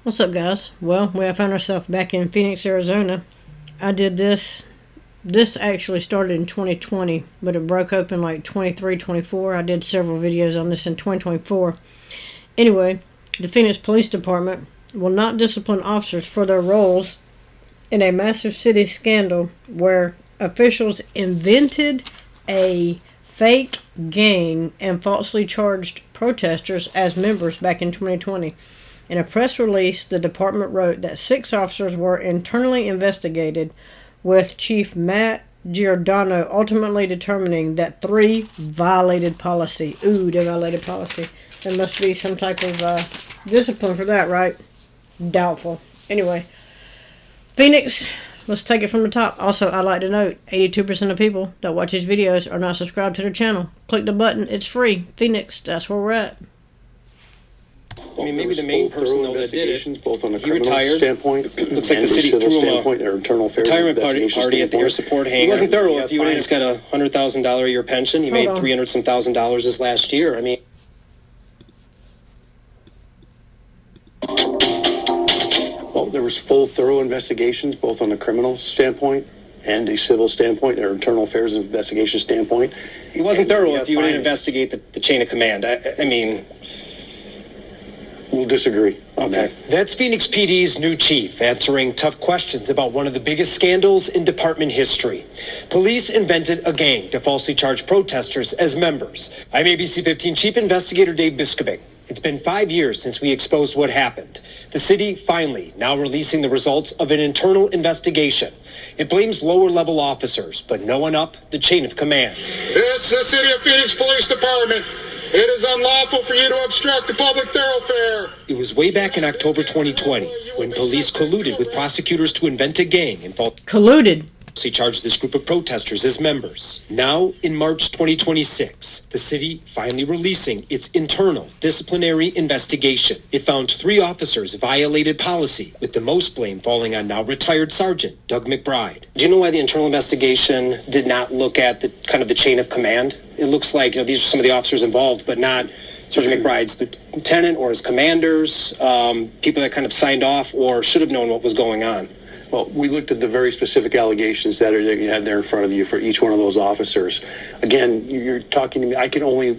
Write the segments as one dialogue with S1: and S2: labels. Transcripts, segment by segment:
S1: What's up, guys? Well, we have found ourselves back in Phoenix, Arizona. I did this. This actually started in 2020, but it broke open like 23, 24. I did several videos on this in 2024. Anyway, the Phoenix Police Department will not discipline officers for their roles in a massive city scandal where officials invented a fake gang and falsely charged protesters as members back in 2020. In a press release, the department wrote that 6 officers were internally investigated, with Chief Matt Giordano ultimately determining that 3 violated policy. Ooh, they violated policy. There must be some type of discipline for that, right? Doubtful. Anyway, Phoenix, let's take it from the top. Also, I'd like to note, 82% of people that watch these videos are not subscribed to their channel. Click the button. It's free. Phoenix, that's where we're at.
S2: I mean, maybe the main person though that did it,
S3: both on the
S2: he retired.
S3: Standpoint,
S2: looks like the city threw him a
S3: retirement
S2: party at the air support hangar. He wasn't thorough. If you would have just got a $100,000 a year pension, he made $300 some thousand this last year. I mean,
S3: well, there was full, thorough investigations, both on the criminal standpoint and a civil standpoint, or internal affairs investigation standpoint.
S2: He wasn't thorough. If you would investigate the chain of command, I mean.
S3: We'll disagree on that.
S4: That's Phoenix PD's new chief, answering tough questions about one of the biggest scandals in department history. Police invented a gang to falsely charge protesters as members. I'm ABC 15 Chief Investigator Dave Misconduct. It's been 5 years since we exposed what happened. The city finally now releasing the results of an internal investigation. It blames lower-level officers, but no one up the chain of command.
S5: This is the City of Phoenix Police Department. It is unlawful for you to obstruct the public thoroughfare.
S4: It was way back in October 2020 when police colluded with prosecutors to invent a gang and
S1: colluded.
S4: He charged this group of protesters as members. Now, in March 2026, the city finally releasing its internal disciplinary investigation. It found 3 officers violated policy, with the most blame falling on now retired Sergeant Doug McBride.
S2: Do you know why the internal investigation did not look at the chain of command? It looks like these are some of the officers involved, but not Sergeant McBride's lieutenant or his commanders, people that kind of signed off or should have known what was going on.
S3: Well, we looked at the very specific allegations that you have there in front of you for each one of those officers. Again, you're talking to me. I can only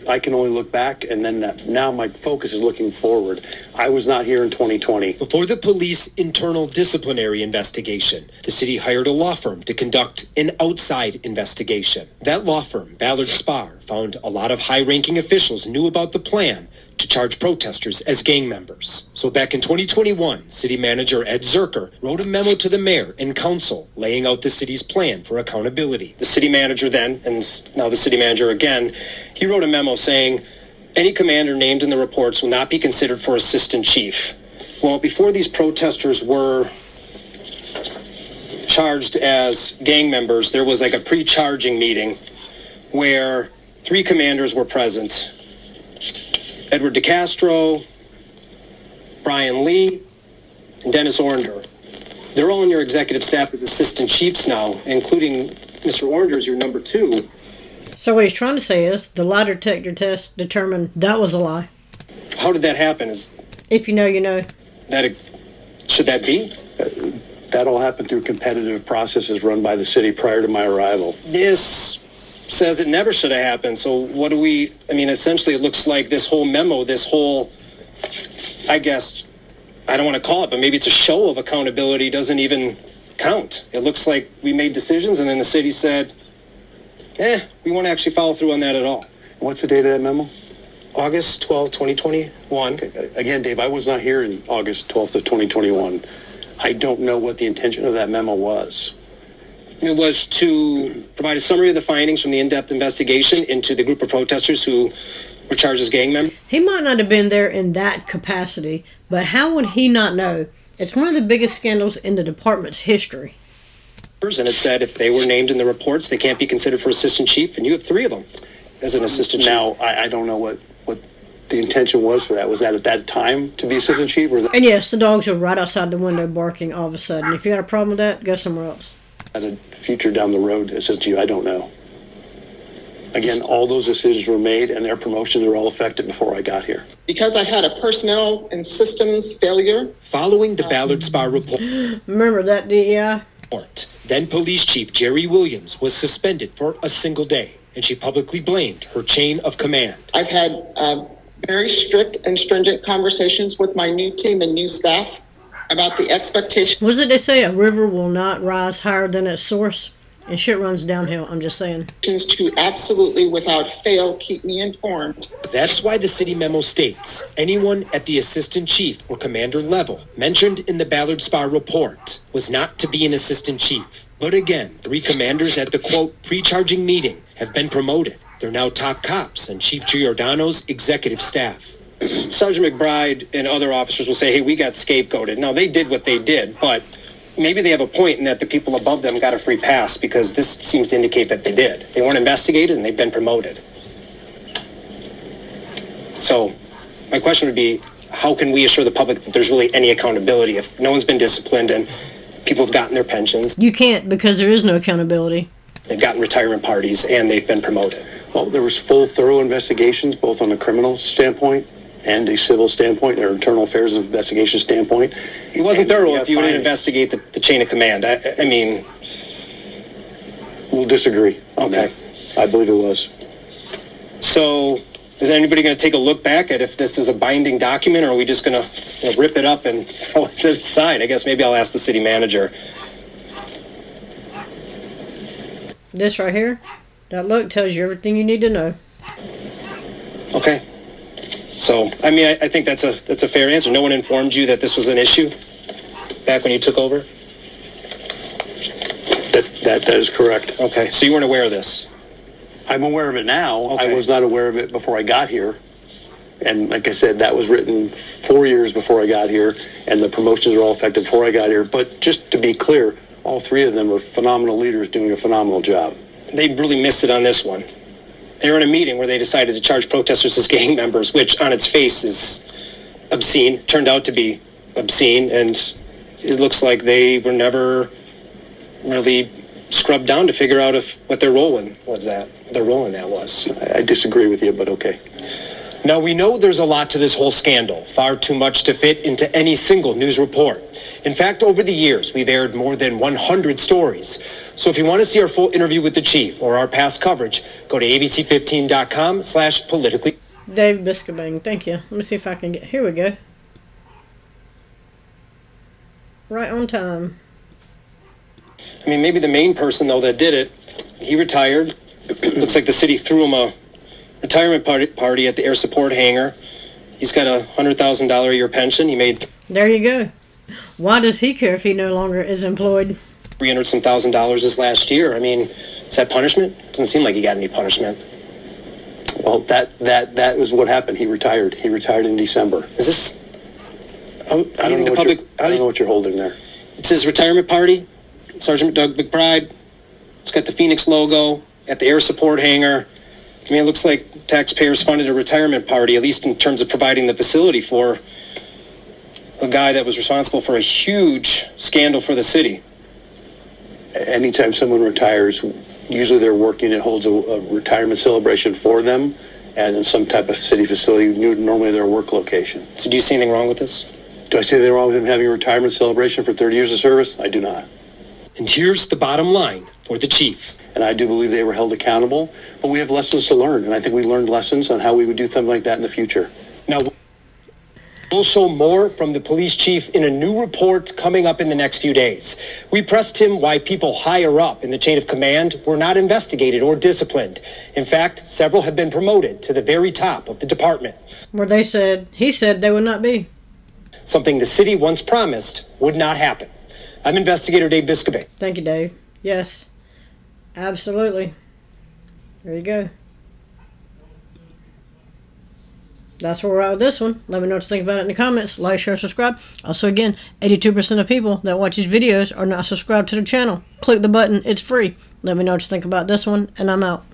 S3: look back, and then now my focus is looking forward. I was not here in 2020.
S4: Before the police internal disciplinary investigation, the city hired a law firm to conduct an outside investigation. That law firm, Ballard Spahr, found a lot of high-ranking officials knew about the plan to charge protesters as gang members. So back in 2021, city manager Ed Zerker wrote a memo to the mayor and council laying out the city's plan for accountability.
S2: The city manager then, and now the city manager again, he wrote a memo saying, any commander named in the reports will not be considered for assistant chief. Well, before these protesters were charged as gang members, there was like a pre-charging meeting where 3 commanders were present. Edward DeCastro, Brian Lee, and Dennis Ornder. They're all on your executive staff as assistant chiefs now, including Mr. Ornder as your number 2.
S1: So what he's trying to say is the lie detector test determined that was a lie.
S2: How did that happen?
S1: If you know, you know.
S2: Should that be?
S3: That all happened through competitive processes run by the city prior to my arrival.
S2: This says it never should have happened. So what do we, essentially it looks like this whole memo, I guess, I don't want to call it, but maybe it's a show of accountability doesn't even count. It looks like we made decisions and then the city said, we won't actually follow through on that at all.
S3: What's the date of that memo?
S2: August 12th, 2021.
S3: Okay. Again, Dave, I was not here in August 12th of 2021. I don't know what the intention of that memo was.
S2: It was to provide a summary of the findings from the in-depth investigation into the group of protesters who were charged as gang members.
S1: He might not have been there in that capacity, but how would he not know? It's one of the biggest scandals in the department's history.
S2: And it said if they were named in the reports, they can't be considered for assistant chief, and you have 3 of them as an assistant chief.
S3: Now, I don't know what the intention was for that. Was that at that time to be assistant chief?
S1: And yes, the dogs are right outside the window barking all of a sudden. If you got a problem with that, go somewhere else.
S3: At a future down the road, assistant chief, I don't know. Again, all those decisions were made and their promotions were all effective before I got here.
S6: Because I had a personnel and systems failure.
S4: Following the Ballard Spa report,
S1: Remember that DEI?
S4: then Police Chief Jerry Williams was suspended for a single day, and she publicly blamed her chain of command.
S6: I've had very strict and stringent conversations with my new team and new staff about the expectations.
S1: Was it they say a river will not rise higher than its source? And shit runs downhill, I'm just saying.
S6: To absolutely, without fail, keep me informed.
S4: That's why the city memo states anyone at the assistant chief or commander level mentioned in the Ballard Spa report was not to be an assistant chief. But again, 3 commanders at the, quote, pre-charging meeting have been promoted. They're now top cops on Chief Giordano's executive staff.
S2: Sergeant McBride and other officers will say, hey, we got scapegoated. Now, they did what they did, but maybe they have a point in that the people above them got a free pass, because this seems to indicate that they did. They weren't investigated and they've been promoted. So my question would be, how can we assure the public that there's really any accountability if no one's been disciplined and people have gotten their pensions?
S1: You can't, because there is no accountability.
S2: They've gotten retirement parties and they've been promoted.
S3: Well, there was full, thorough investigations, both on a criminal standpoint and a civil standpoint, or internal affairs investigation standpoint.
S2: It wasn't thorough if you didn't
S3: findings.
S2: investigate the chain of command. I mean,
S3: We'll disagree on
S2: Okay.
S3: that. I believe it was.
S2: so is anybody going to take a look back at if this is a binding document, or are we just going to rip it up and throw it to the side? I guess maybe I'll ask the city manager.
S1: This right here, that look tells you everything you need to know.
S2: Okay. So, I mean, I think that's a fair answer. No one informed you that this was an issue back when you took over?
S3: That is correct.
S2: Okay, so you weren't aware of this?
S3: I'm aware of it now.
S2: Okay.
S3: I was not aware of it before I got here. And like I said, that was written 4 years before I got here, and the promotions were all effective before I got here. But just to be clear, all 3 of them were phenomenal leaders doing a phenomenal job.
S2: They really missed it on this one. They were in a meeting where they decided to charge protesters as gang members, which on its face is obscene, turned out to be obscene, and it looks like they were never really scrubbed down to figure out if what their role in that was.
S3: I disagree with you, but okay.
S4: Now, we know there's a lot to this whole scandal, far too much to fit into any single news report. In fact, over the years, we've aired more than 100 stories. So if you want to see our full interview with the chief or our past coverage, go to abc15.com/politically.
S1: Dave Biscobang, thank you. Let me see if I can get, here we go. Right on time.
S2: I mean, maybe the main person, though, that did it, he retired. Looks like the city threw him a retirement party at the air support hangar. He's got a $100,000 a year pension. He made
S1: There you go. Why does he care if he no longer is employed?
S2: $300,000 this last year. I mean, is that punishment? Doesn't seem like he got any punishment.
S3: Well, that was what happened. He retired. He retired in December.
S2: Is this? How do you
S3: I
S2: think the public?
S3: I don't know what you're holding there.
S2: It's his retirement party. Sergeant Doug McBride. It's got the Phoenix logo at the air support hangar. I mean, it looks like taxpayers funded a retirement party, at least in terms of providing the facility for a guy that was responsible for a huge scandal for the city.
S3: Anytime someone retires, usually they're working, it holds a retirement celebration for them, and in some type of city facility, normally their work location.
S2: So do you see anything wrong with this?
S3: Do I say anything wrong with them having a retirement celebration for 30 years of service? I do not.
S4: And here's the bottom line for the chief.
S3: And I do believe they were held accountable, but we have lessons to learn, and I think we learned lessons on how we would do something like that in the future.
S4: Now, we'll show more from the police chief in a new report coming up in the next few days. We pressed him why people higher up in the chain of command were not investigated or disciplined. In fact, several have been promoted to the very top of the department.
S1: Where he said they would not be.
S4: Something the city once promised would not happen. I'm investigator Dave Biscobay.
S1: Thank you, Dave. Yes. Absolutely. There you go. That's where we're at with this one. Let me know what you think about it in the comments. Like, share, subscribe. Also, again, 82% of people that watch these videos are not subscribed to the channel. Click the button. It's free. Let me know what you think about this one, and I'm out.